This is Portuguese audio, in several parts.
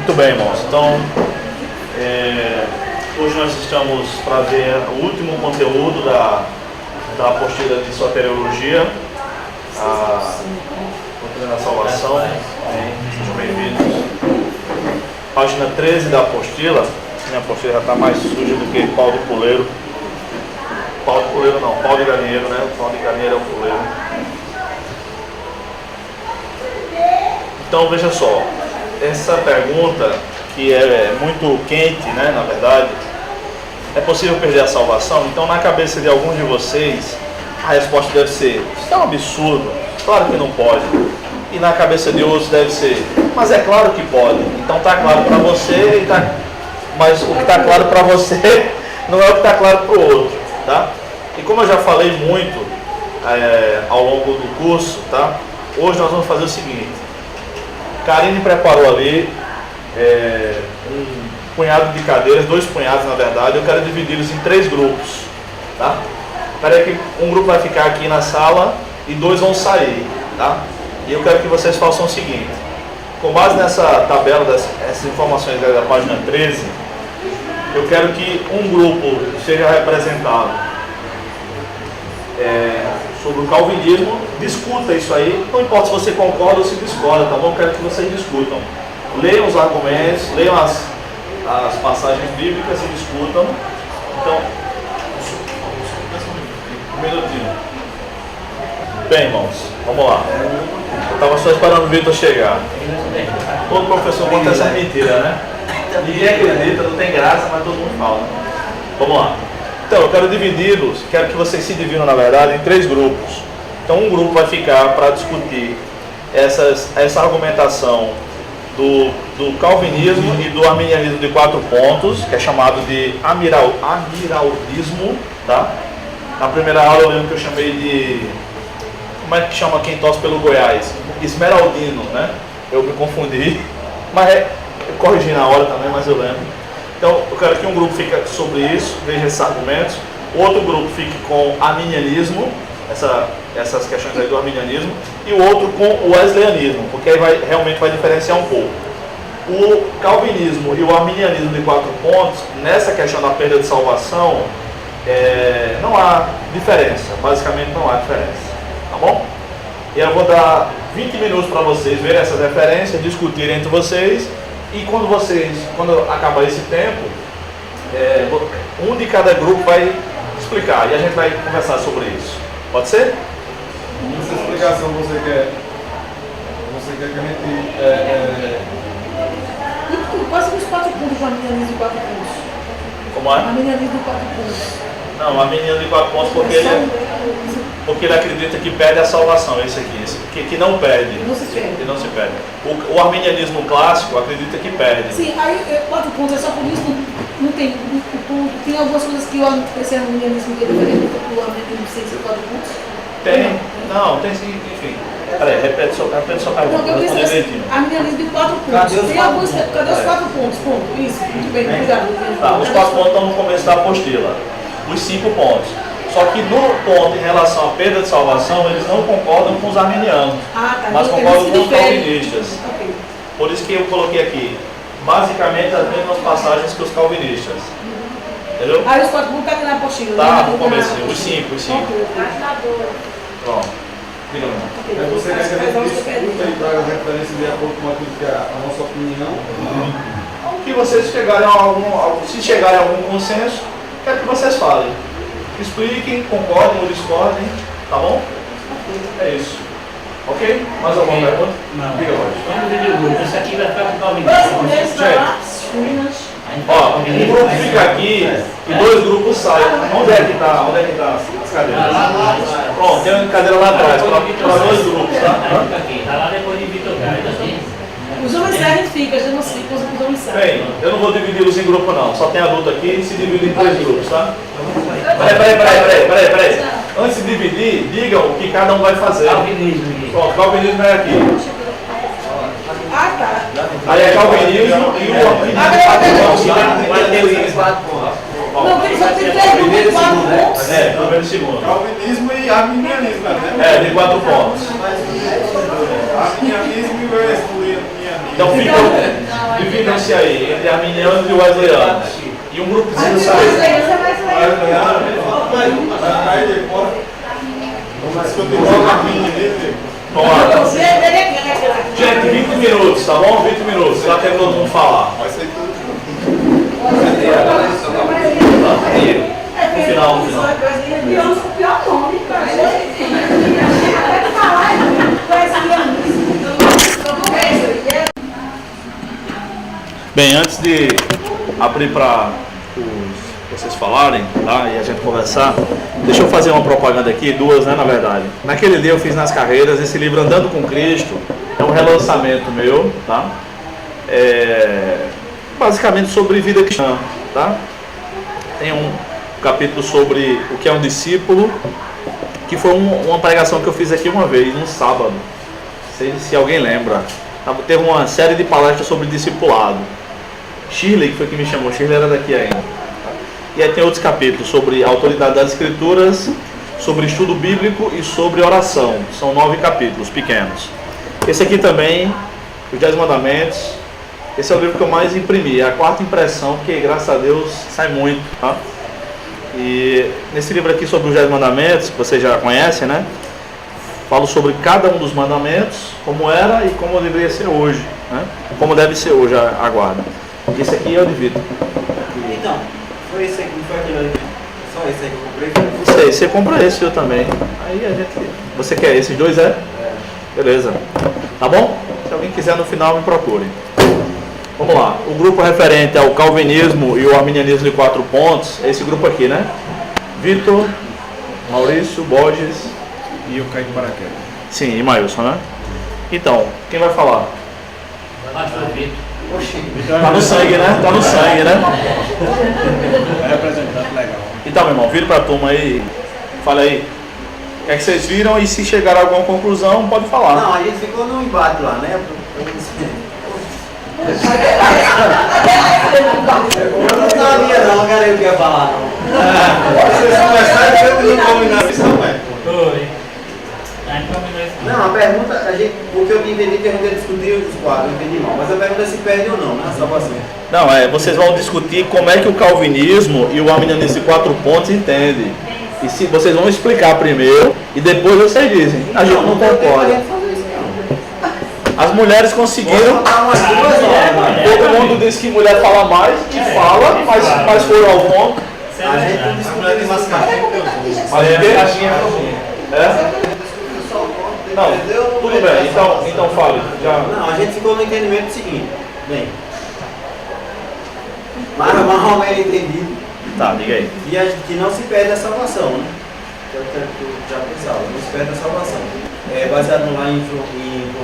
Muito bem, irmãos. Então, hoje nós estamos para ver o último conteúdo da apostila de soteriologia, a doutrina da salvação. Sejam bem-vindos. Página 13 da apostila. Minha apostila já está mais suja do que pau de puleiro. Pau de puleiro não, pau de galinheiro, né? O pau de galinheiro é o puleiro. Então, veja só. Essa pergunta, que é muito quente, né, na verdade, é possível perder a salvação? Então, na cabeça de alguns de vocês, a resposta deve ser: isso é um absurdo, claro que não pode. E na cabeça de outros deve ser: mas é claro que pode. Então está claro para você, mas o que está claro para você não é o que está claro para o outro, tá? E como eu já falei muito ao longo do curso, tá? Hoje nós vamos fazer o seguinte: Karine preparou ali um punhado de cadeiras, 2 punhados na verdade. Eu quero dividi-los em 3 grupos, tá? Espera aí que um grupo vai ficar aqui na sala e 2 vão sair, tá? E eu quero que vocês façam o seguinte: com base nessa tabela, essas informações da página 13, eu quero que um grupo seja representado sobre o calvinismo, discuta isso aí, não importa se você concorda ou se discorda, tá bom? Eu quero que vocês discutam. Leiam os argumentos, leiam as passagens bíblicas e discutam. Então, um minutinho. Bem, irmãos, vamos lá. Eu estava só esperando o Vitor chegar. Todo professor conta essa mentira, né? Ninguém acredita, não tem graça, mas todo mundo fala. Vamos lá. Então, eu quero dividi-los, quero que vocês se dividam, na verdade, em 3 grupos. Então, um grupo vai ficar para discutir essa argumentação do calvinismo e do arminianismo de 4 pontos, que é chamado de amiraldismo, tá? Na primeira aula eu lembro que eu chamei de... Como é que chama quem torce pelo Goiás? Esmeraldino, né? Eu me confundi, mas corrigi na hora também, mas eu lembro. Então, eu quero que um grupo fique sobre isso, veja esses argumentos. Outro grupo fique com arminianismo, essas questões aí do arminianismo. E o outro com o wesleyanismo, porque aí realmente vai diferenciar um pouco. O calvinismo e o arminianismo de 4 pontos, nessa questão da perda de salvação, não há diferença. Basicamente não há diferença. Tá bom? E eu vou dar 20 minutos para vocês verem essas referências, discutirem entre vocês. E quando acabar esse tempo, um de cada grupo vai explicar e a gente vai conversar sobre isso. Pode ser? Essa explicação você quer que a gente... Quais são os 4 pontos do arminianismo de 4 pontos? Como é? Arminianismo de 4 pontos. Não, o arminianismo de 4 pontos porque ele acredita que perde a salvação, esse aqui, que não perde. Não se perde. Que não se perde. O arminianismo clássico acredita que perde. Sim, aí 4 pontos é só por isso, não tem. Tem algumas coisas que esse arminianismo que é diferente do arminianismo sem ser 4 pontos? Tem, não, tem sim, enfim. Peraí, repete sua pergunta, Não, eu responder pensei direitinho. arminianismo de 4 pontos. Cadê os 4 pontos? Ponto. Isso, muito bem, obrigado. Tá, os 4 pontos estão no começo da apostila. Os 5 pontos. Só que no ponto em relação à perda de salvação, eles não concordam com os arminianos, mas concordam com os calvinistas. Okay. Por isso que eu coloquei aqui, basicamente, as mesmas passagens que os calvinistas. Entendeu? Aí os 4 pontos estão aqui na apostila. Tá, né? no começo, os 5. Pronto. Você quer que a gente discuta aí para a referência de acordo com aquilo que é a nossa opinião? Que vocês chegarem se chegarem a algum consenso, quero que vocês falem. Expliquem, concordem ou discordem, tá bom? É isso. Ok? Mais alguma pergunta? Não. Diga hoje. Vamos dividir o grupo. Isso aqui vai ficar com o Dois mulheres calvinista. para lá, meninas. Ó, um grupo fica aqui e 2 grupos saem. Onde é que tá? Onde é que tá as cadeiras? Pronto, tem uma cadeira lá atrás, para 2 grupos, tá? Tá lá depois de Vitor Gaia. Os homens saem e ficam, já não sei quando os homens saem. Bem, eu não vou dividi-los em grupo não, só tem adulto aqui e se divide em 3 grupos, tá? Peraí. Antes de dividir, digam o que cada um vai fazer. Calvinismo. Pronto, calvinismo é aqui. Ah, tá. Aí é calvinismo e o arminianismo. Vai ter os 4 pontos. Não, tem só tem 3 grupos de 4 pontos. Primeiro e segundo. Calvinismo e arminianismo, né? De 4 pontos. Arminianismo e wesleyanismo. Então dividam-se aí entre arminianos e wesleyanos. E um grupozinho sai. Vamos lá. Gente, 20 minutos, tá bom? 20 minutos. Já tem todo mundo falar. Vai sair tudo. No final, no final. Bem, antes de abrir para vocês falarem, tá? E a gente conversar, deixa eu fazer uma propaganda aqui, duas, né, na verdade. Naquele dia eu fiz nas carreiras esse livro Andando com Cristo, é um relançamento meu, tá? Basicamente sobre vida cristã, tá? Tem um capítulo sobre o que é um discípulo, que foi uma pregação que eu fiz aqui uma vez, um sábado. Não sei se alguém lembra. Teve uma série de palestras sobre discipulado. Shirley, que foi quem me chamou, Shirley era daqui ainda. E aí tem outros capítulos sobre a autoridade das escrituras, sobre estudo bíblico e sobre oração. São 9 capítulos pequenos. Esse aqui também, os 10 mandamentos. Esse é o livro que eu mais imprimi, é a 4ª impressão, porque graças a Deus sai muito, tá? E nesse livro aqui sobre os 10 mandamentos, que vocês já conhecem, né? Falo sobre cada um dos mandamentos, como era e como deveria ser hoje, né? Como deve ser hoje a guarda. Esse aqui eu divido. Então, foi esse aqui, foi aquele ali. Só esse aí que eu comprei. Não sei, você compra esse eu também. Aí a gente. Você quer esses dois, é? Beleza. Tá bom? Se alguém quiser no final me procure. Vamos lá. O grupo referente ao calvinismo e o arminianismo de 4 pontos é esse grupo aqui, né? Vitor, Maurício, Borges E eu caí de paraquedas. Sim, e Mailson, né? Então, quem vai falar? Tá no sangue, né? Tá no sangue, né? É representante legal. Então, meu irmão, vira pra turma aí. Fala aí. O que é que vocês viram e se chegaram a alguma conclusão, pode falar. Não, a gente ficou no embate lá, né? Eu não sabia não, cara, eu que ia falar não. Vocês começaram e não combinaram isso, não é? Foi. A gente combinou isso. Não, a pergunta, porque eu entendi que a gente ia discutir os 4, eu entendi mal. Mas a pergunta é se perde ou não, né? Só pra saber. Não, vocês vão discutir como é que o calvinismo e o arminianismo de 4 pontos entendem. E se vocês vão explicar primeiro e depois vocês dizem. A gente não concorda. As mulheres conseguiram. Botar umas 2 horas, mano. Todo mundo diz que mulher fala mais, que fala, mas foram ao ponto. A gente discutiu umas caixinhas que eu uso. Mas o quê? É? Não, tudo bem, então fale. Já. Não, a gente ficou no entendimento seguinte. Bem, mais ou menos entendido. Tá, diga aí. Que não se perde a salvação, né? Que é o que eu já pensava, não se perde a salvação. Baseado lá em João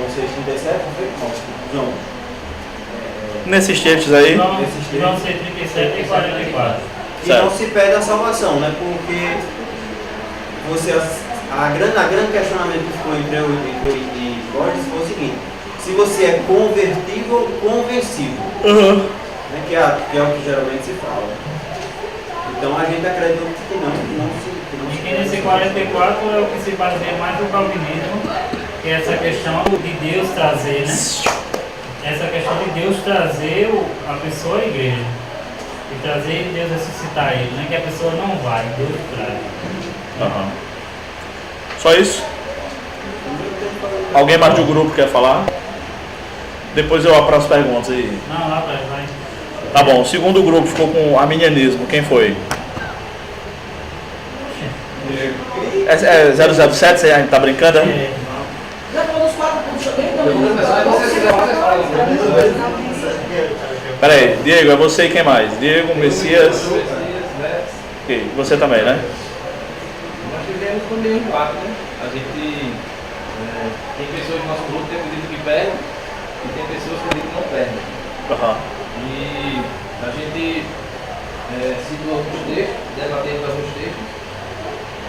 6,37, João. Nesses textos aí. Vão ser 37 e 44. Que não se perde a salvação, né? Porque a grande questionamento que ficou entre eu e Borges foi o seguinte: se você é convertível ou convencido, né? Que é o que geralmente se fala. Então a gente acredita que não se. E que nesse 44 é o que se baseia mais no calvinismo, que é essa questão de Deus trazer, né? Essa questão de Deus trazer a pessoa à igreja. E trazer Deus ressuscitar ele, né? Que a pessoa não vai, Deus traz. Uhum. Só isso? Alguém mais do grupo quer falar? Depois eu abro as perguntas aí. Não, lá vai. Tá bom, o segundo grupo ficou com o arminianismo. Quem foi? É 007, a gente tá brincando, né? Já falou os 4 pontos também? Pera aí, Diego, é você e quem mais? Diego, Messias. Ok, você também, né? Nós tivemos também um impacto, né? A gente tem pessoas no nosso grupo que acreditam que perdem e tem pessoas que acreditam que não perdem. Uhum. E a gente citou alguns textos, debatemos alguns textos.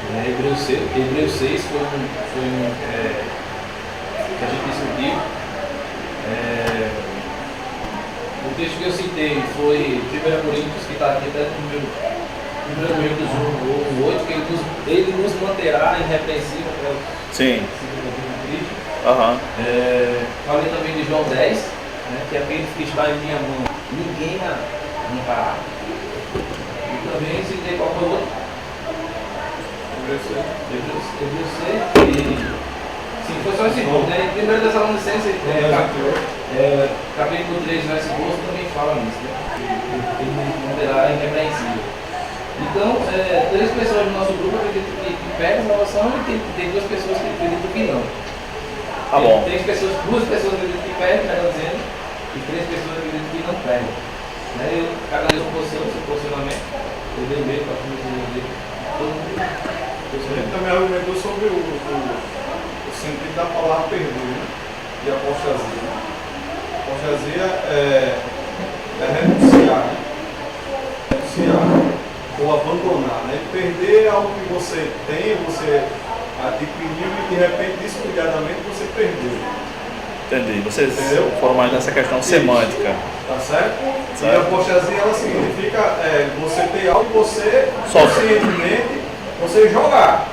Hebreus 6 foi um que a gente discutiu. O texto que eu citei foi 1 Coríntios, que está aqui até no 1 Coríntios 1:8, que ele nos manterá irrepreensível até o Sim. segundo Cristo. Uhum. Falei também de João 10, né, que aqueles que estão em minha mão, ninguém não parar. E também citei qual foi o outro? Hebreus 6, sim, foi só esse ponto, né? Em 1 Tessalonicenses, capítulo 3, verso 12, também fala nisso, né? Ele ponderará irrepreensível. Então, três pessoas do nosso grupo acreditam que pegam a salvação e tem duas pessoas que acreditam que não. Tá bom. Duas pessoas acreditam que pegam, melhor dizendo, e três pessoas acreditam que não pegam. Né? Cada vez seu posicionamento, eu dei meio para a família dele. Todo mundo. Ele também argumentou sobre o sentido da palavra perder, né? E apostasia. Apostasia é renunciar, né? Renunciar ou abandonar, né? Perder é algo que você tem, você adquiriu e de repente, descuidadamente, você perdeu. Entendi. Vocês Entendeu? foram mais nessa questão semântica. Tá certo? Certo. E a apostasia, ela significa você ter algo, você conscientemente, você jogar.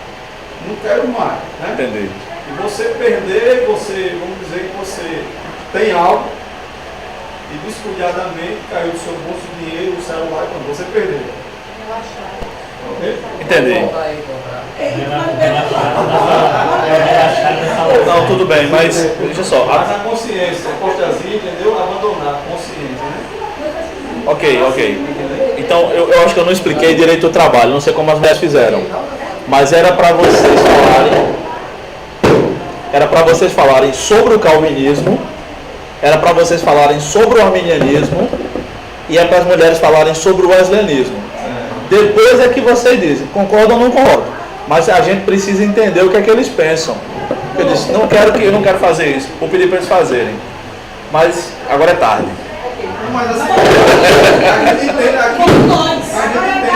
Não quero mais, né? Entendi. E você perder, você, vamos dizer que você tem algo e descuidadamente caiu do seu bolso o dinheiro, o celular, quando você perdeu. Ok? Entendi. É, Não, tudo bem, mas deixa só. Mas a consciência, a apostasia, entendeu? Abandonar a consciência, né? Ok. Então, eu acho que eu não expliquei direito o trabalho, não sei como as mulheres fizeram. Mas era para vocês falarem sobre o calvinismo, era para vocês falarem sobre o arminianismo e é para as mulheres falarem sobre o wesleyanismo. Depois é que vocês dizem, concordam ou não concordam. Mas a gente precisa entender o que é que eles pensam. Eu disse, eu não quero fazer isso, vou pedir para eles fazerem. Mas agora é tarde. Mas assim, a gente entende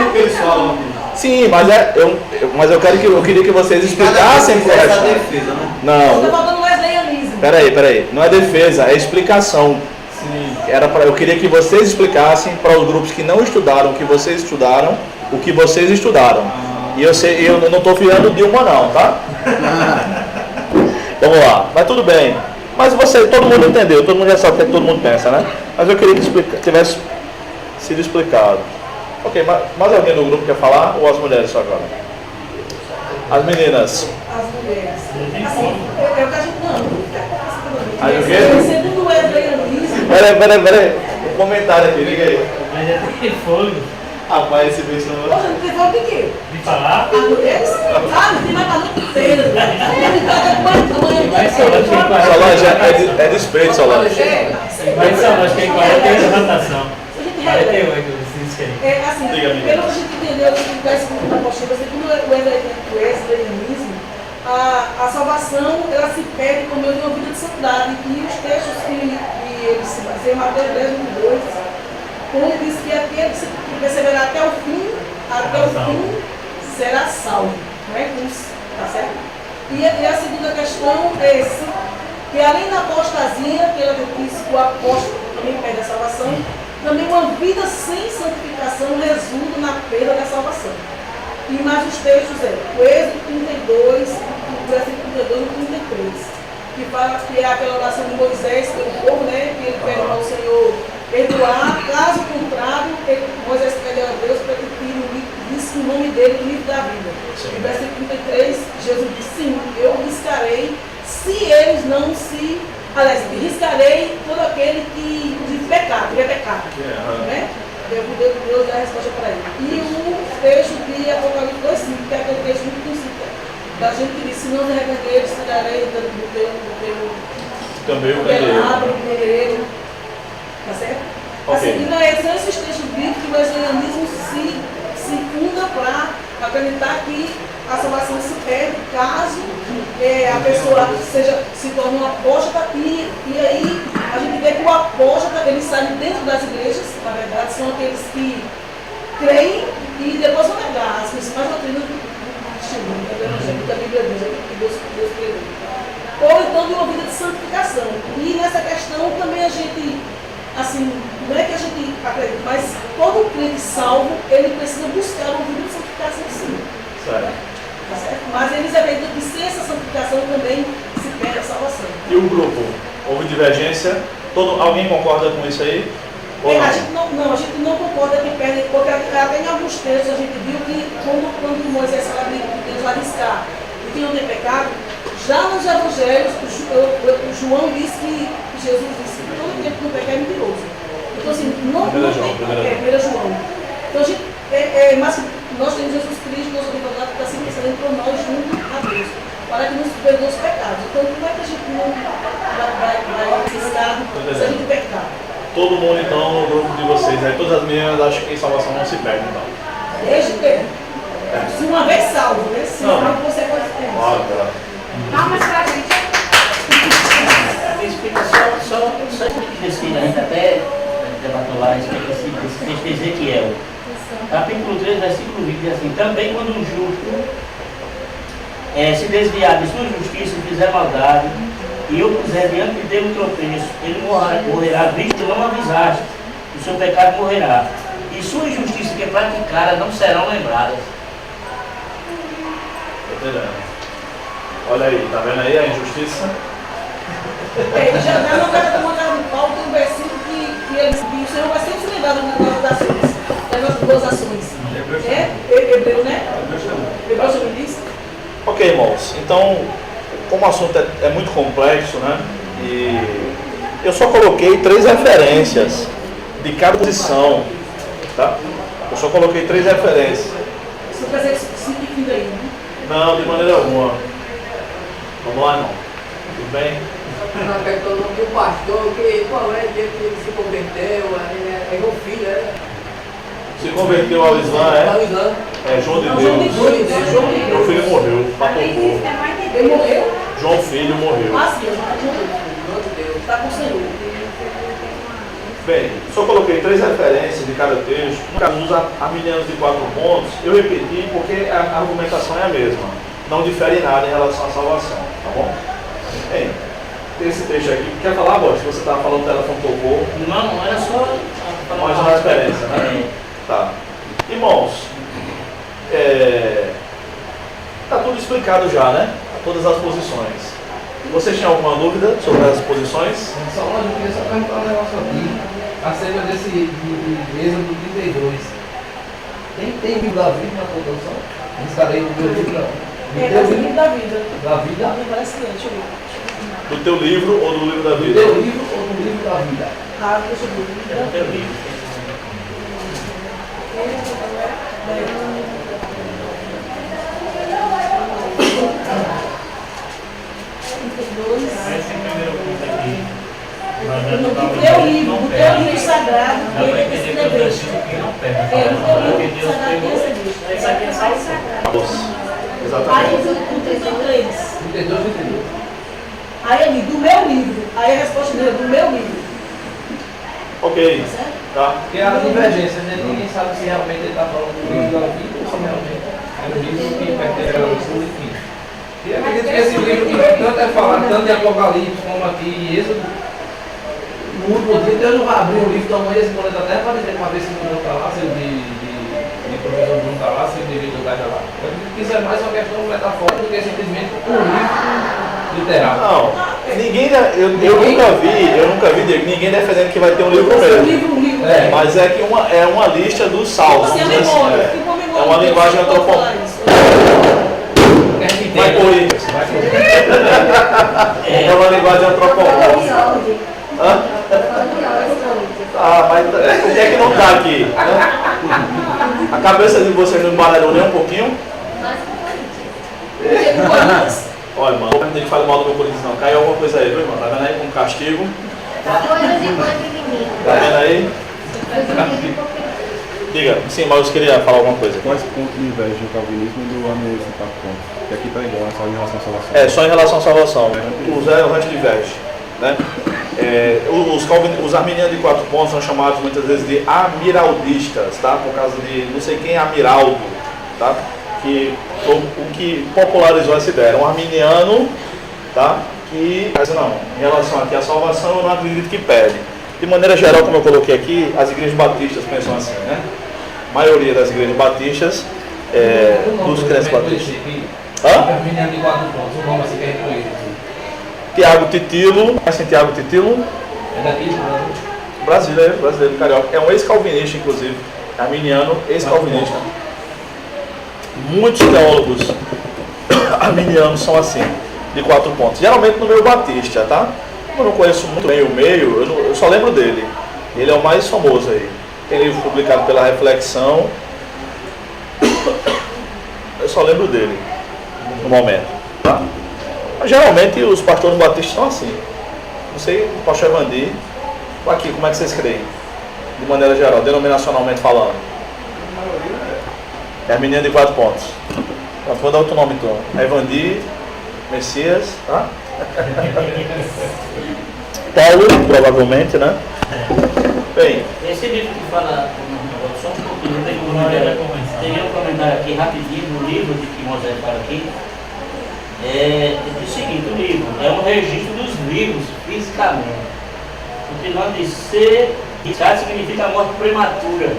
o que eles falam aqui. Sim, mas eu queria que vocês explicassem por essa defesa, né? Não. Tá faltando wesleyanismo. Peraí. Não é defesa, é explicação. Sim. Eu queria que vocês explicassem para os grupos que não estudaram o que vocês estudaram, o que vocês estudaram. E eu não estou virando Dilma não, tá? Vamos lá, mas tudo bem. Mas todo mundo entendeu, todo mundo já sabe o que todo mundo pensa, né? Mas eu queria que tivesse sido explicado. Ok, mais alguém do grupo quer falar ou as mulheres só agora? As meninas. As mulheres. Assim, eu que a gente não. Aí o quê? Segundo o wesleyanismo. Peraí. Um comentário aqui, liga aí. Mas já tem fôlego Rapaz, esse bicho não. Poxa, não tem falta de quê? de falar. As mulheres? Ah, não tem mais pra noite inteira. Solange, é despeito, Solange. Mas só, acho que é 48 a votação. 48, vocês querem. É assim, Diga, amiga. pelo que a gente entendeu da segunda apostila, segundo o wesleyanismo, a salvação ela se perde por meio de uma vida de santidade. E os textos que eles se baseiam, Mateus 10, 2, onde diz que aquele que perseverar até o fim será salvo. Não é isso? Tá certo? E a segunda questão é essa, que além da apostasia, que ela diz que o apóstolo também perde a salvação, também uma vida sem santificação resulta na perda da salvação. E mais os textos o Êxodo 32, o versículo 32 e 33, que fala que é aquela oração de Moisés pelo povo, né, que ele pede ao Senhor perdoar, caso contrário, Moisés pede a Deus para que disse o nome dele no livro da vida. No versículo 33, Jesus disse, sim, eu riscarei, se eles não se... Aliás, riscarei todo aquele que de pecado, que é pecado. Né? Deus dá a resposta para ele. E o texto de Apocalipse 2,5, que é aquele texto muito conhecido da gente que diz, se não se arrepender, tirarei do teu candeeiro. Tá certo? Okay. Assim, são esses textos bíblicos que o wesleyanismo se funda para acreditar que a salvação se perde caso a pessoa se torne um apóstata e aí a gente vê que o apóstata ele sai de dentro das igrejas, na verdade são aqueles que creem e depois vão negar as principais doutrinas do cristianismo, do evangelho, da Bíblia que Deus escreveu. Ou então de uma vida de santificação. E nessa questão também a gente, assim, não é que a gente acredita, mas todo crente salvo, ele precisa buscar uma vida de santificação sim. Certo. Tá certo? Mas eles acreditam que sem essa santificação também se perde a salvação. E o grupo? Houve divergência? Alguém concorda com isso aí? Ou A não? gente não concorda que perde, porque até em alguns textos a gente viu que quando Moisés fala de Deus vai riscar e que não tem pecado, já nos evangelhos o João disse que Jesus disse que todo tempo que não pecar é mentiroso. Então assim, não tem primeira João. Então a gente, mas nós temos Jesus Cristo, nosso advogado, que está sempre intercedendo por nós junto a Deus, para que nos perdoe os pecados. Então como é que a gente não vai riscar se a gente pecar? Todo mundo então no grupo de vocês, aí todas as meninas acham que salvação não se perde então. Desde que, se uma vez salvo, né? Se não, você pode ter. Claro, claro. Palmas pra gente. Explica só esse ainda até debatou lá, explica esse texto de Ezequiel. Capítulo 3, versículo 20, diz assim: também quando um justo se desviar de sua justiça e fizer maldade, e eu puser diante de Deus um tropeço, ele morrerá visto que não avisaste, o seu pecado morrerá, e sua injustiça que praticara não serão lembradas. Olha aí, tá vendo aí a injustiça? Já na carta de Paulo tem um versículo que ele diz que o Senhor vai sempre se lembrar das nossas ações, das nossas boas ações. Hebreu, né? Hebreu também diz. Ok, irmãos, então, como o assunto é muito complexo, né? E eu só coloquei 3 referências de cada posição, tá? Eu só coloquei 3 referências. Isso não quer dizer simplificando aí, né? Não, de maneira alguma. Vamos lá, irmão. Tudo bem? Na questão do pastor, que qual é o dia que ele se converteu, é meu filho, Se converteu ao Islã, ao Islã. é João de Não, João de Deus. Deus. Meu filho morreu, matou o povo. Ele morreu? João Filho morreu. Ah, sim, ele morreu. Está com o Senhor. Bem, só coloquei 3 referências de cada texto. No caso dos arminianos de 4 pontos, eu repeti porque a argumentação é a mesma. Não difere nada em relação à salvação, tá bom? Bem, tem esse texto aqui. Quer falar, Bosch? Você estava falando, o telefone tocou. Não, era só Mais uma referência, né? Tá. Irmãos, tá tudo explicado já, né? Todas as posições. Vocês tinham alguma dúvida sobre as posições? Só uma dúvida, só perguntar um negócio aqui, acerca desse de Êxodo 32. Tem livro da vida na produção? Estarei no meu livro, É o livro da vida. da vida? Parece que deixa eu ver. Do teu livro ou do livro da Do vida? teu livro ou do livro da vida? Ah, deixa eu ver. Era o teu livro. Esse primeiro ponto aqui. Do teu livro sagrado, Dá para ele entender que o escreveu. versículo que não perde. No Porque teu livro Deus sagrado tem essa pegou. lista. Isso aqui é salvo. Exatamente. Aí no 33. 32 e 32. Aí ele, do meu livro. Aí a resposta dele é do meu livro. Ok, Certo? tá? Porque há divergências, né? Ninguém sabe se realmente ele está falando do livro da vida ou se realmente é um livro que pertence ao livro, enfim. E eu acredito que esse livro que tanto é falado, tanto em Apocalipse como aqui em Êxodo, no último dia Deus não vai abrir um livro do tamanho desse planeta Terra para dizer uma vez se o Bruno está lá, se o de professor Bruno está lá, se o de Vitor está lá. Eu acredito que isso é mais uma questão metafórica do que simplesmente um livro literal. Não, ninguém, eu nunca vi ninguém defendendo que vai ter um livro Um mesmo. livro. É. Mas é que é uma lista dos salvos. Assim, a vamos dizer assim, memória. é. Tipo uma memória. É uma linguagem antropológica. Quer que Vai entenda? correr. Vai correr. É uma linguagem antropológica. Hã? Ah, mas por que é que não está aqui? Né? A cabeça de vocês não embaralhou nem um pouquinho? Olha, irmão, não tem que falar mal do meu Corinthians não. Caiu alguma coisa aí, viu, irmão? Tá vendo aí com castigo? Tá vendo aí? Diga, sim, mas eu queria falar alguma coisa. Quais pontos divergem do calvinismo e do arminianismo de 4 pontos? Que aqui está igual, é só em relação à salvação. É, só em relação à salvação. O resto diverge. Né? Os arminianos de 4 pontos são chamados muitas vezes de amiraldistas, tá? Por causa de não sei quem é Amiraldo, tá? Que o que popularizou essa ideia era um arminiano, tá? Que, mas não, em relação aqui à salvação eu não acredito que perde. De maneira geral, como eu coloquei aqui, as igrejas batistas pensam assim, né? A maioria das igrejas batistas, dos crentes batistas. Hã? Arminiano de 4 pontos, o nome assim que é reconhecido. Tiago Titilo, conhecem Tiago Titilo? É daqui Brasileiro, carioca. É um ex-calvinista, inclusive. Arminiano, ex-calvinista. Muitos teólogos arminianos são assim, de 4 pontos. Geralmente no meio batista, tá? Eu não conheço muito bem o meio, eu só lembro dele. Ele é o mais famoso aí. Tem livro publicado pela Reflexão. Eu só lembro dele no momento, tá? Mas, geralmente os pastores batistas são assim. Não sei, o pastor Evandi, aqui, como é que vocês creem? De maneira geral, denominacionalmente falando. É a menina de 4 pontos. Pronto, vou dar outro nome então. Evandi, Messias, tá? Paulo, provavelmente, né? Bem. Esse livro que fala, só um pouquinho, tem um comentário aqui rapidinho no livro de que Moisés fala aqui. Diz o seguinte, o livro é um registro dos vivos fisicamente. Continuando de ser, riscado significa a morte prematura.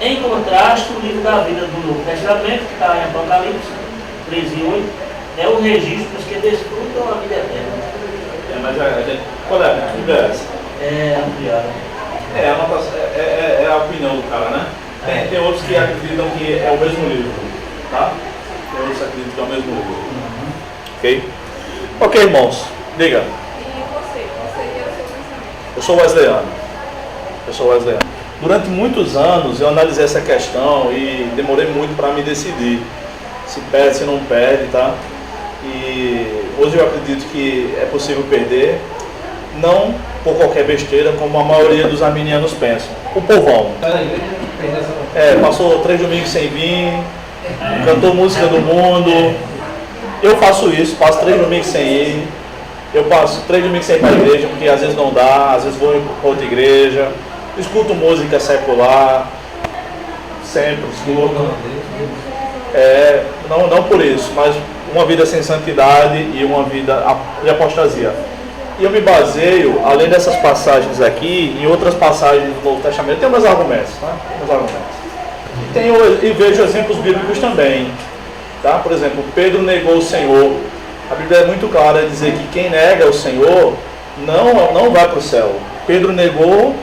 Em contraste, o livro da vida do Novo Testamento, que está em Apocalipse 13:8, é o registro dos que desfrutam a vida eterna. Mas a gente, qual é a Bíblia é essa? É ampliado. É a opinião do cara, né? Tem outros que acreditam que é o mesmo livro, tá? Tem outros que acreditam que é o mesmo livro. Ok? Ok, irmãos, diga. E você? Qual seria o seu pensamento? Eu sou wesleyano. Durante muitos anos eu analisei essa questão e demorei muito para me decidir se perde, se não perde, tá? E hoje eu acredito que é possível perder, não por qualquer besteira, como a maioria dos arminianos pensam. O povão. Passou 3 domingos sem vir, cantou música do mundo. Eu faço isso, passo 3 domingos sem ir. Eu passo 3 domingos sem ir para a igreja, porque às vezes não dá, às vezes vou para outra igreja. Escuto música secular, sempre escuto. Não por isso, mas uma vida sem santidade e uma vida de apostasia. E eu me baseio, além dessas passagens aqui, em outras passagens do Novo Testamento. Tem meus argumentos, tá? E vejo exemplos bíblicos também, tá? Por exemplo, Pedro negou o Senhor. A Bíblia é muito clara em dizer que quem nega o Senhor não vai para o céu. Pedro negou,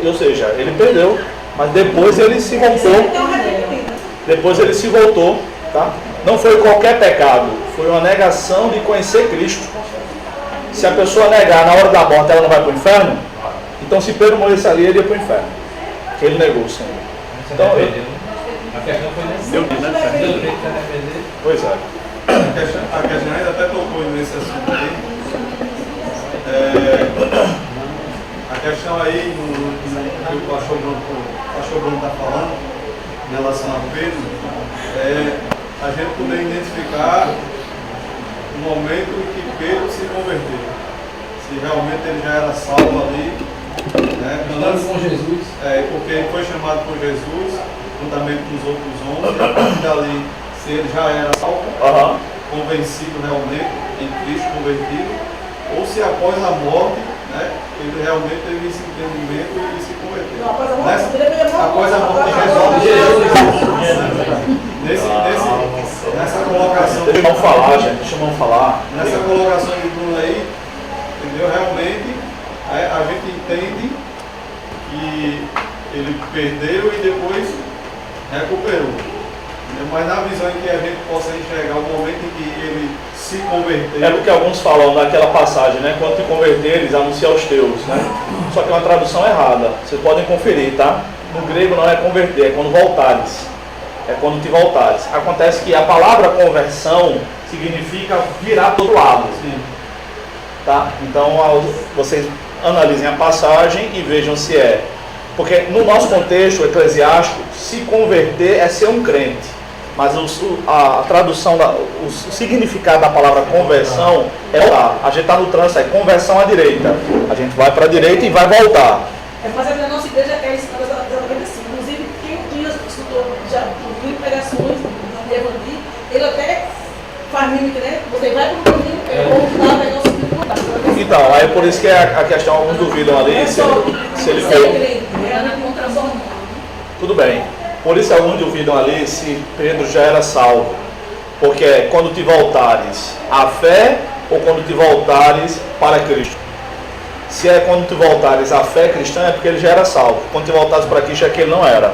ou seja, ele perdeu, mas depois ele se voltou. Depois ele se voltou, tá? Não foi qualquer pecado, foi uma negação de conhecer Cristo. Se a pessoa negar na hora da morte, ela não vai para o inferno? Então, se Pedro morresse ali, ele ia para o inferno. Porque ele negou o Senhor. Então, a questão foi nesse né? Pois é. A questão ainda até tocou nesse assunto aí. A questão aí, que o pastor Bruno está falando, em relação a Pedro, a gente poder identificar o momento em que Pedro se converteu. Se realmente ele já era salvo ali, né? Com Jesus. Porque ele foi chamado por Jesus, juntamente com os outros homens, e a partir dali, se ele já era salvo, convencido realmente, em Cristo convertido, ou se após a morte, né, ele realmente teve esse entendimento e se converteu. Não, após a morte de Jesus. Nessa colocação. Deixa eu não falar. Nessa colocação de Bruno aí, entendeu? Realmente, a gente entende que ele perdeu e depois recuperou. Mas na visão em que a gente possa enxergar o momento em que ele se converteu. É porque alguns falam naquela passagem, né? Quando te converteres, anuncia aos teus, né? Só que é uma tradução errada. Vocês podem conferir, tá? No grego não é converter, é quando voltares. É quando te voltares. Acontece que a palavra conversão significa virar para o outro lado. Tá? Então vocês analisem a passagem e vejam se é. Porque no nosso contexto eclesiástico, se converter é ser um crente. Mas a tradução, o significado da palavra conversão é lá. A gente está no trânsito, é conversão à direita. A gente vai para a direita e vai voltar. Mas na nossa igreja é exatamente assim. Inclusive, quem um dia escutou já ouviu pregações de Evandi, ele até faz mímica, né? Você vai para o caminho, voltar, pegar o sentido voltar. Então, aí por isso que a questão, alguns duvidam ali se ele foi. Tudo bem. Por isso alguns duvidam ali se Pedro já era salvo. Porque é quando te voltares à fé ou quando te voltares para Cristo. Se é quando tu voltares à fé cristã, é porque ele já era salvo. Quando tu voltares para Cristo, é que ele não era.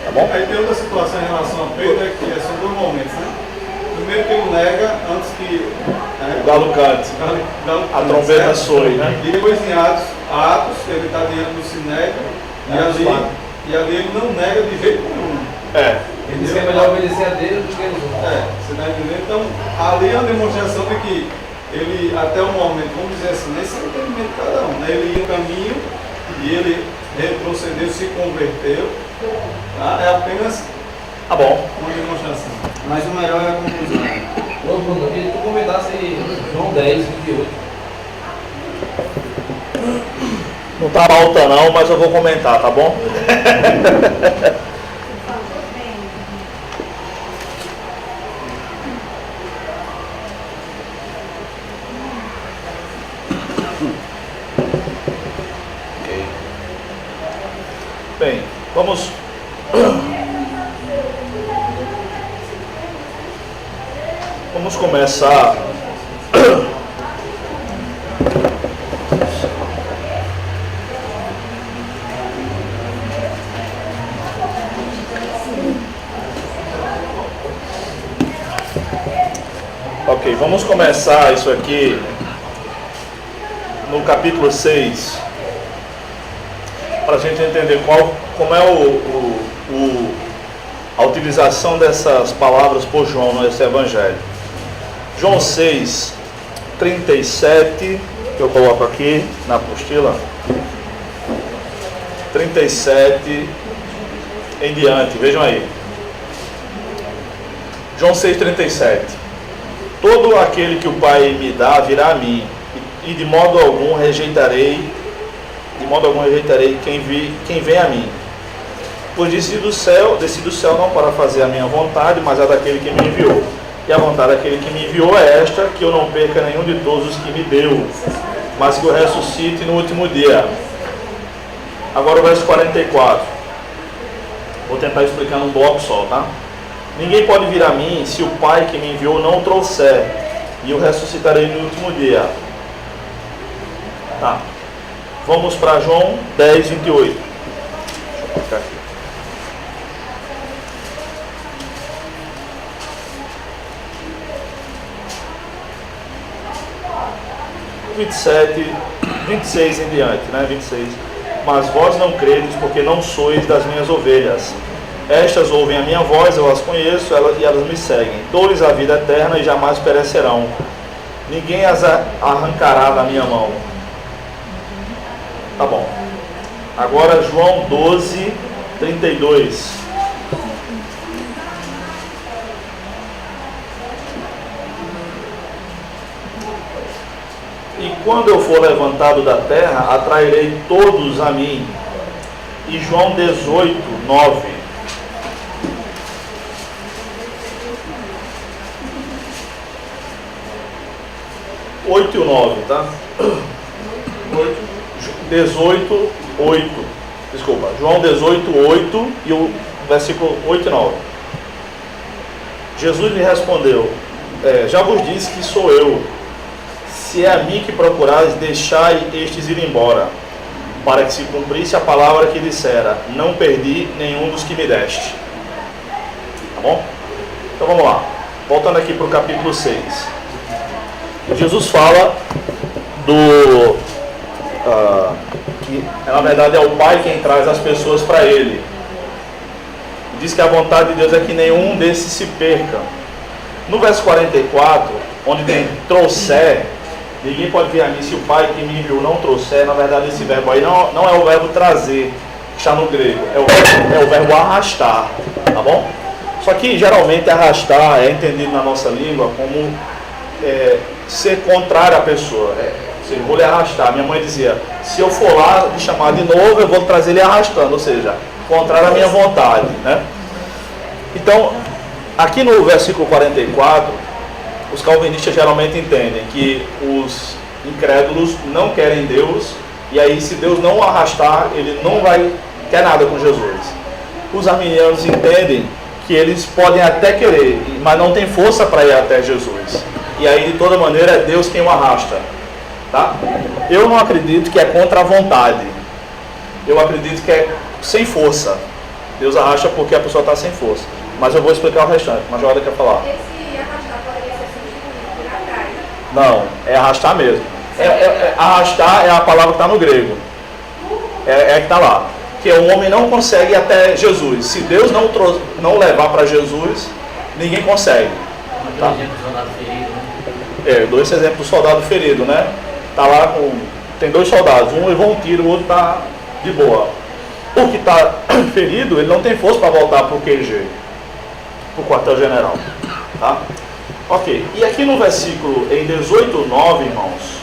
Tá bom? Aí tem outra situação em relação a Pedro, é que são dois momentos, né? Primeiro que ele nega antes que O galo cante. A trombeta soe, né? E depois em Atos, ele está diante do Sinédrio e ali ele não nega de jeito nenhum. É. Ele disse que é melhor obedecer a Deus do que os outros. Você está entendendo? Então, ali é uma demonstração de que ele, até o momento, vamos dizer assim, nesse é o entendimento de cada um, né? Ele ia no caminho e ele retrocedeu, se converteu. Tá? É apenas Tá bom. uma demonstração. Mas o melhor é a conclusão. Ô Bruno, eu queria que tu comentasse João 10, 28. Não tá alta não, mas eu vou comentar, tá bom? Ok. Bem, vamos... Vamos começar... Ok, vamos começar isso aqui no capítulo 6, para a gente entender como é a utilização dessas palavras por João nesse evangelho. João 6, 37, que eu coloco aqui na apostila, 37 em diante, vejam aí. João 6,37. Todo aquele que o Pai me dá virá a mim, e de modo algum rejeitarei quem vem a mim. Pois desci do céu não para fazer a minha vontade, mas a daquele que me enviou. E a vontade daquele que me enviou é esta, que eu não perca nenhum de todos os que me deu, mas que eu ressuscite no último dia. Agora o verso 44. Vou tentar explicar num bloco só, tá? Ninguém pode vir a mim se o Pai que me enviou não o trouxer, e eu ressuscitarei no último dia. Tá. Vamos para João 10, 28. Deixa eu colocar aqui. 26 em diante, né? 26. Mas vós não credes, porque não sois das minhas ovelhas. Estas ouvem a minha voz, eu as conheço, e elas me seguem. Dou-lhes a vida eterna e jamais perecerão. Ninguém as arrancará da minha mão. Tá bom. Agora João 12, 32. E quando eu for levantado da terra, atrairei todos a mim. E João 18, 9. 8 e 9, tá? 18, 8. Desculpa, João 18, 8 e o versículo 8 e 9. Jesus lhe respondeu: já vos disse que sou eu. Se é a mim que procurais, deixai estes ir embora, para que se cumprisse a palavra que dissera: não perdi nenhum dos que me deste. Tá bom? Então vamos lá. Voltando aqui para o capítulo 6. Jesus fala que na verdade é o Pai quem traz as pessoas para Ele. Diz que a vontade de Deus é que nenhum desses se perca. No verso 44, onde tem trouxer, ninguém pode vir a mim se o Pai que me enviou não trouxer. Na verdade esse verbo aí não é o verbo trazer, que está no grego, é o verbo arrastar, tá bom? Só que geralmente arrastar é entendido na nossa língua como ser contrário à pessoa. Eu vou lhe arrastar. Minha mãe dizia: se eu for lá lhe chamar de novo, eu vou trazer ele arrastando, ou seja, contrário à minha vontade, né? Então, aqui no versículo 44, os calvinistas geralmente entendem que os incrédulos não querem Deus, e aí se Deus não o arrastar, ele não vai quer nada com Jesus. Os arminianos entendem que eles podem até querer, mas não tem força para ir até Jesus. E aí, de toda maneira, é Deus quem o arrasta. Tá? Eu não acredito que é contra a vontade. Eu acredito que é sem força. Deus arrasta porque a pessoa está sem força. Mas eu vou explicar o restante. Mas Joada quer falar. Esse arrastar poderia ser substituído por atrás. Não, é arrastar mesmo. Arrastar é a palavra que está no grego. É que está lá. Que o homem não consegue ir até Jesus. Se Deus não levar para Jesus, ninguém consegue. Tá? Dois exemplos do soldado ferido, né? Tá lá tem 2 soldados, um levou um tiro, o outro tá de boa. O que está ferido, ele não tem força para voltar para o QG, para o quartel-general. Tá? Ok, e aqui no versículo em 18:9, irmãos,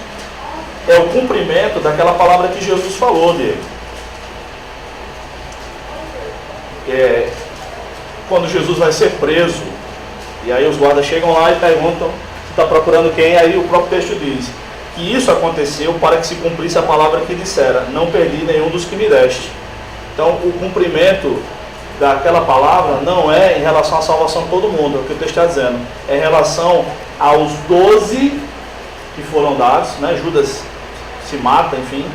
é o cumprimento daquela palavra que Jesus falou dele. Quando Jesus vai ser preso, e aí os guardas chegam lá e perguntam se está procurando quem, aí o próprio texto diz que isso aconteceu para que se cumprisse a palavra que dissera: não perdi nenhum dos que me deste. Então o cumprimento daquela palavra não é em relação à salvação de todo mundo, é o que o texto está dizendo, é em relação aos 12 que foram dados, né? Judas se mata, enfim,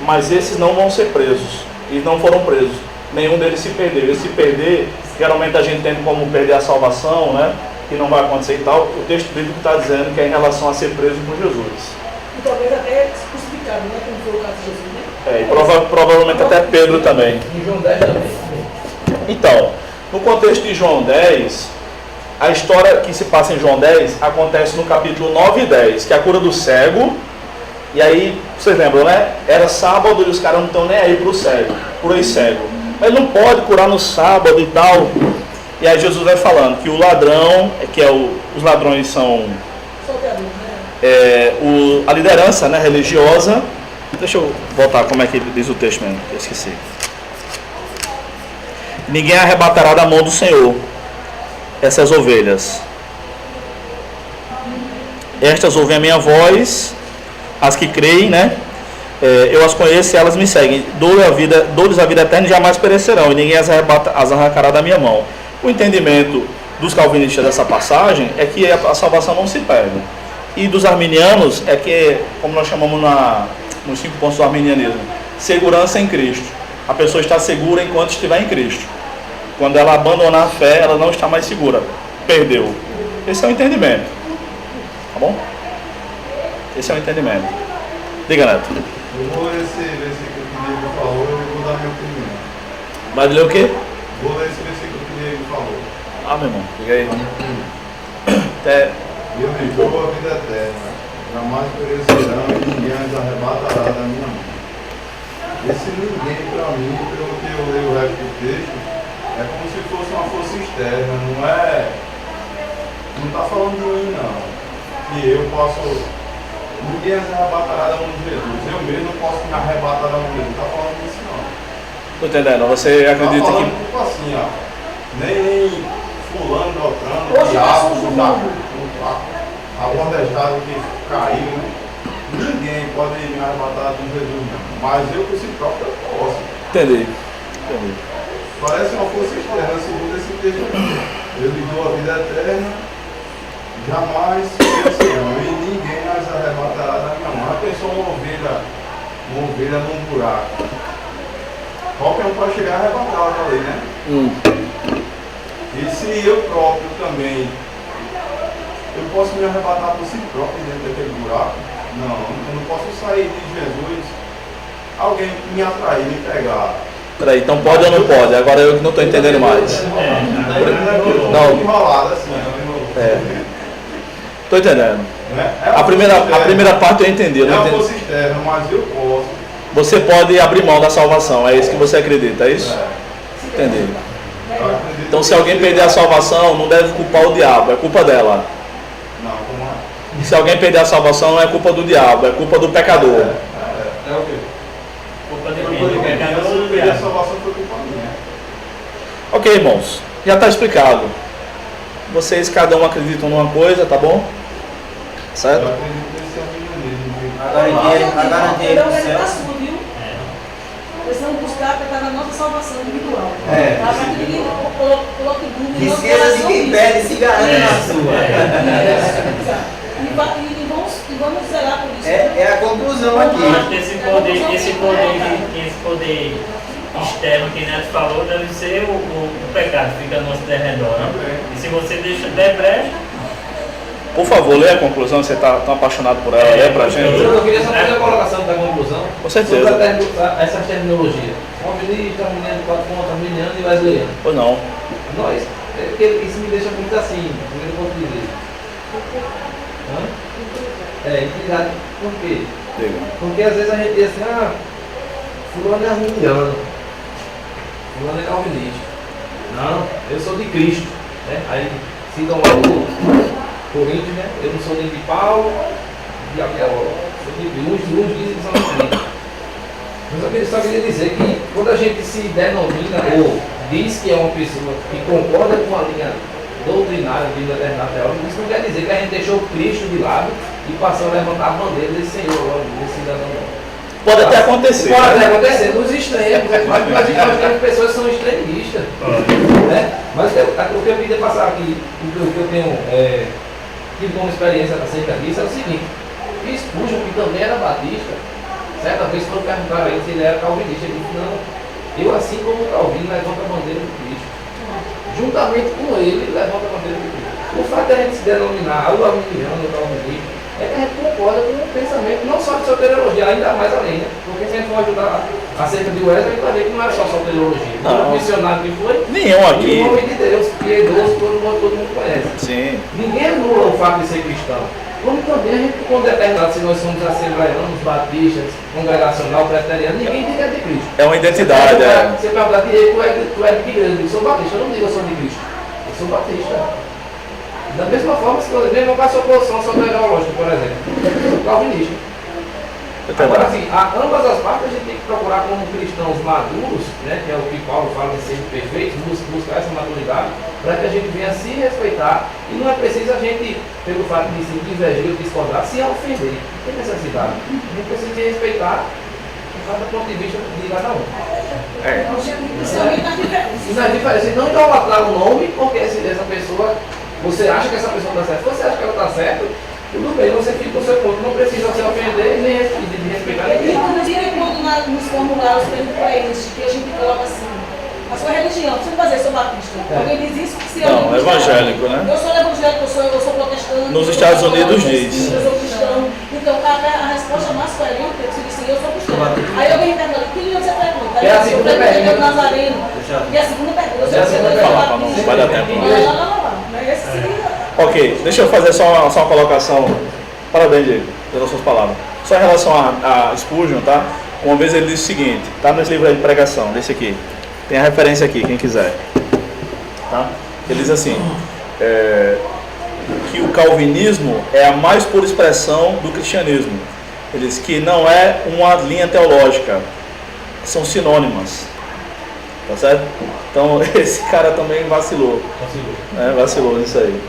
mas esses não vão ser presos, eles não foram presos, nenhum deles se perdeu. E se perder, geralmente a gente entende como perder a salvação, né? Que não vai acontecer e tal. O texto bíblico está dizendo que é em relação a ser preso por Jesus. E talvez até crucificado, né? Como foi o caso de Jesus, né? E provavelmente até Pedro também. Em João 10 também. Então, no contexto de João 10, a história que se passa em João 10 acontece no capítulo 9 e 10, que é a cura do cego. E aí, vocês lembram, né? Era sábado e os caras não estão nem aí pro cego, por aí cego. Mas não pode curar no sábado e tal. E aí Jesus vai falando que o ladrão, os ladrões são a liderança, né, religiosa. Deixa eu voltar como é que diz o texto mesmo, eu esqueci. Ninguém arrebatará da mão do Senhor essas ovelhas. Estas ouvem a minha voz, as que creem, né? Eu as conheço e elas me seguem. Dou-lhes a vida eterna e jamais perecerão, e ninguém as arrancará da minha mão. O entendimento dos calvinistas dessa passagem é que a salvação não se perde. E dos arminianos é que, como nós chamamos nos 5 pontos do arminianismo, segurança em Cristo. A pessoa está segura enquanto estiver em Cristo. Quando ela abandonar a fé, ela não está mais segura. Perdeu. Esse é o entendimento. Tá bom? Esse é o entendimento. Diga, Neto. Eu vou ler esse versículo que o Diego falou e vou dar minha opinião. Vai ler o quê? Vou ler esse versículo que o Diego falou. Meu irmão. Diga aí. Até... Eu lhe dou a vida eterna, jamais perecerão e ninguém as arrebatará da minha mão. Esse ninguém, para mim, pelo que eu leio o resto do texto, é como se fosse uma força externa, não está falando de mim, não. Que eu posso, ninguém as arrebatará da mão de Jesus. Eu mesmo não posso me arrebatar da mão de Jesus. Não está falando disso, não. Estou entendendo. Você acredita tá falando, que... tipo assim, ó, nem fulano, beltrano, Hoje diabo, a potestade que caiu, né? Ninguém pode me arrebatar de Jesus, não. Mas eu por si próprio eu posso. Entendi. Parece uma força externa, segundo esse texto. Eu lhe dou a vida eterna, jamais perecerão, e ninguém as arrebatará da minha mão. Pensou uma ovelha num buraco. Qualquer um pode chegar a arrebatá-la ali, né? E se eu próprio também, eu posso me arrebatar por si próprio dentro daquele buraco? Não, eu não posso sair de Jesus, alguém me atrair, me pegar. Peraí, então pode ou não pode? Agora eu não estou entendendo mais. Não, enrolado assim. Estou entendendo. Né? A primeira parte eu entendi. Eu É não uma entendi. força externa, mas eu posso. Você pode abrir mão da salvação, é isso que você acredita, é isso? Entendi. Então se alguém perder a salvação, não deve culpar o diabo, é culpa dela. Não, como é? E se alguém perder a salvação, não é culpa do diabo, é culpa do pecador. É o quê? Culpa Se do perder a salvação foi culpa minha. Ok, irmãos, já está explicado. Vocês, cada um acreditam numa coisa, tá bom? Eu Certo? acredito nesse arminianismo. A garantia Então, do ele céu. está sua, viu? Precisamos buscar para estar na nossa salvação individual. É. Para que ninguém coloque dúvida Esqueça de quem perde e se garante na sua. E e vamos zelar por isso. É a conclusão aqui. Eu acho que esse poder externo que Neto falou deve ser o pecado que fica ao nosso derredor. Né? E se você deixa der brecha. Por favor, lê a conclusão, você está tão apaixonado por ela, lê pra gente. Eu queria só fazer a colocação da conclusão. Com certeza. Sobre essa terminologia. Calvinista, arminiano, quatro pontos, arminiano e wesleyano. Pois não. Nós, isso me deixa muito assim, primeiro ponto de vista. Intimidade. Por quê? Diga. Porque às vezes a gente diz assim, fulano é arminiano, fulano é calvinista. Não, eu sou de Cristo. Né? Aí citam lá o Coríntios, né? Eu não sou nem de Paulo, de Apolo, sou de uns dizem que são de Cristo. Mas eu só queria dizer que quando a gente se denomina ou diz que é uma pessoa que concorda com a linha doutrinária de determinada teologia, isso não quer dizer que a gente deixou Cristo de lado e passou a levantar a bandeira desse Senhor, desse cidadão. Pode até acontecer. Pode até acontecer nos extremos, mas nós temos pessoas que são extremistas. Né? Mas o que eu queria passar aqui, o que eu tenho tido como experiência acerca disso é o seguinte: Spurgeon, que também era batista, certa vez quando perguntaram a ele se ele era calvinista, ele disse: não, eu assim como Calvino levanto a bandeira de Cristo. Juntamente com ele, levanta a bandeira de Cristo. O fato de a gente se denominar o arminiano, o calvinista, é que a gente concorda com o pensamento, não só de soteriologia, ainda mais além, né? Porque se a gente for ajudar acerca de Wesley, a gente vai ver que não era só soteriologia. O missionário que foi, nenhum aqui. E o homem de Deus, piedoso, todo mundo conhece. Sim. Ninguém anula o fato de ser cristão. Como também a gente, quando determinado, se nós somos assembleianos, batistas, congregacional, preteriano, ninguém diz que é de Cristo. É uma identidade. Você perguntar, tu é de que igreja? Eu digo, sou batista. Eu não digo eu sou de Cristo. Eu sou batista. Da mesma forma, se você mesmo com a sua posição soteriológica, por exemplo, calvinista. Agora, assim, ambas as partes a gente tem que procurar como cristãos maduros, né, que é o que Paulo fala de ser perfeitos, buscar essa maturidade, para que a gente venha se respeitar. E não é preciso a gente, pelo fato de se invejar ou discordar, se ofender. Não tem necessidade. A gente precisa se respeitar cada ponto de vista de cada um. Principalmente nas diferenças. E nas diferenças, não idolatrar o nome, porque essa pessoa, você acha que essa pessoa está certa, você acha que ela está certa, tudo bem, você fica no seu ponto, não precisa se ofender nem respeitar ninguém. Inclusive, quando nos formulários preenche, que a gente coloca assim, a sua religião, você não vai dizer, eu sou batista. Alguém diz isso que se não, evangélico, né? Eu sou evangélico, eu sou protestante. Nos Estados Unidos diz. Eu sou cristão. Então, a resposta mais coerente é que você diz assim, eu sou cristão. Aí alguém me pergunta, que religião você pergunta? É a segunda pergunta. Eu sou Nazareno. E a segunda pergunta, eu sou não vai dar tempo. Não, esse seria... Ok, deixa eu fazer só uma colocação. Parabéns, Diego, pelas suas palavras. Só em relação a Spurgeon, tá? Uma vez ele disse o seguinte, tá nesse livro aí de pregação, desse aqui. Tem a referência aqui, quem quiser. Tá? Ele diz assim, que o calvinismo é a mais pura expressão do cristianismo. Ele diz que não é uma linha teológica, são sinônimas. Tá certo? Então esse cara também vacilou. Vacilou nisso aí.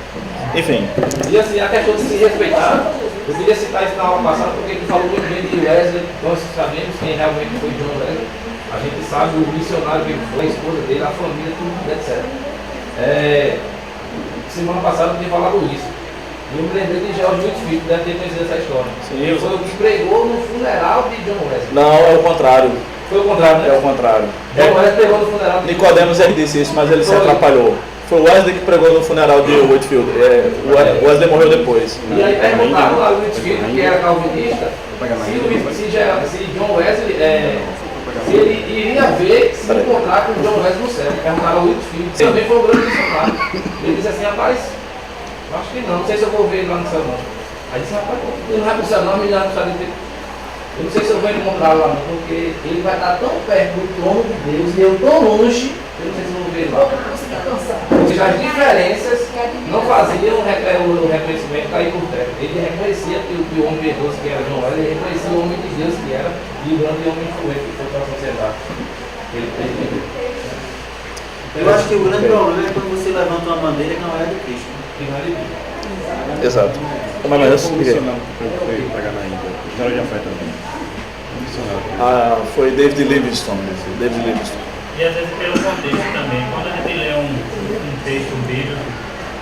Enfim. E assim, a questão de se respeitar, eu queria citar isso na aula passada, porque ele falou muito bem de Wesley, nós sabemos quem realmente foi John Wesley, a gente sabe o missionário que foi, a esposa dele, a família, tudo, etc. Semana passada eu tinha falado isso. E eu me lembrei de George Whitefield, deve ter conhecido essa história. Sim, ele foi o que pregou no funeral de John Wesley. Não, é o contrário. Foi o contrário, né? É o contrário. John Wesley pregou no funeral de Nicodemos ele disse isso, mas ele se atrapalhou. Foi o Wesley que pregou no funeral de Whitefield. O Wesley morreu depois. E aí perguntaram a Whitefield, que era calvinista, se John Wesley, se ele iria ver, se encontrar com John Wesley no céu. Perguntaram a Whitefield, que também foi um grande missionário. Ele disse assim, rapaz, acho que não sei se eu vou ver ele lá no céu não. Aí disse, rapaz, ele não vai pro céu não, a menina vai pro céu dele. Eu não sei se eu vou encontrá-lo lá não, porque ele vai estar tão perto do trono de Deus e eu tão longe, eu não sei se eu vou ver ele lá. Porque as diferenças não faziam o reconhecimento cair por terra. Ele reconhecia que o homem piedoso que era John Wesley, ele reconhecia o homem de Deus que era e o grande homem influente que foi para a sociedade. Eu acho que o grande problema é quando você levanta uma bandeira que não é de Cristo. Que não é de Deus. Exato. Como é mais assim? Foi David Livingstone. E às vezes pelo contexto também. Quando a gente lê um texto bíblico,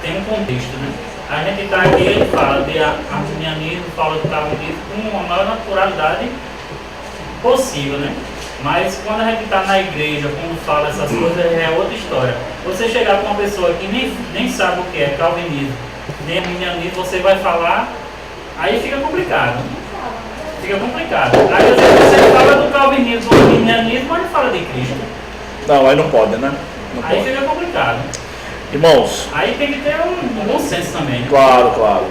tem um contexto, né? A gente está aqui, ele fala de arminianismo, fala de calvinismo com a maior naturalidade possível, né? Mas quando a gente está na igreja, quando fala essas coisas, é outra história. Você chegar com uma pessoa que nem sabe o que é calvinismo, nem arminianismo, você vai falar, aí fica complicado. Fica complicado. Aí às vezes você fala do calvinismo, do arminianismo, mas não fala de Cristo. Não, aí não pode, né? Não Aí pode. fica complicado. Irmãos, Aí tem que ter um bom senso também, né? claro, claro.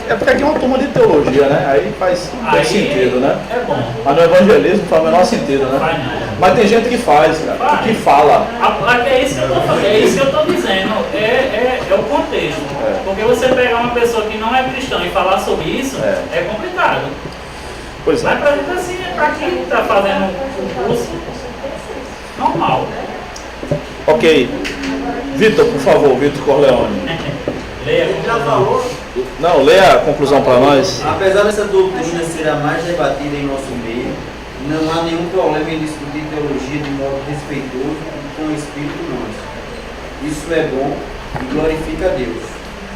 É porque aqui é uma turma de teologia, né? Aí faz Aí sentido, né? É bom. Mas no evangelismo faz o menor sentido, né? Vai não. Mas tem gente que faz, cara, Faz. que fala. É isso que eu tô falando, é isso que eu estou dizendo, é o contexto. É. Porque você pegar uma pessoa que não é cristã e falar sobre isso é complicado. Pois Mas é. pra gente assim, é pra quem está fazendo o curso normal. Ok. Vitor, por favor, Vitor Corleone. Leia Ele como já falou. Não, leia a conclusão para nós. Apesar dessa doutrina ser a mais debatida em nosso meio, não há nenhum problema em discutir teologia de modo respeitoso e com o espírito nosso. Isso é bom e glorifica a Deus,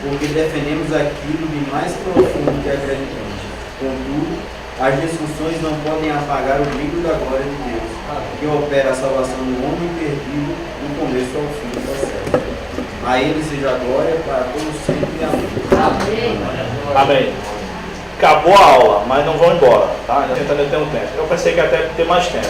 porque defendemos aquilo de mais profundo que acreditamos. Contudo, as discussões não podem apagar o brilho da glória de Deus, que opera a salvação do homem perdido do começo ao fim do processo. A Ele seja a glória para todos sempre. Amém. Amém. Acabou a aula, mas não vão embora, tá? A gente ainda tem um tempo. Eu pensei que até ter mais tempo.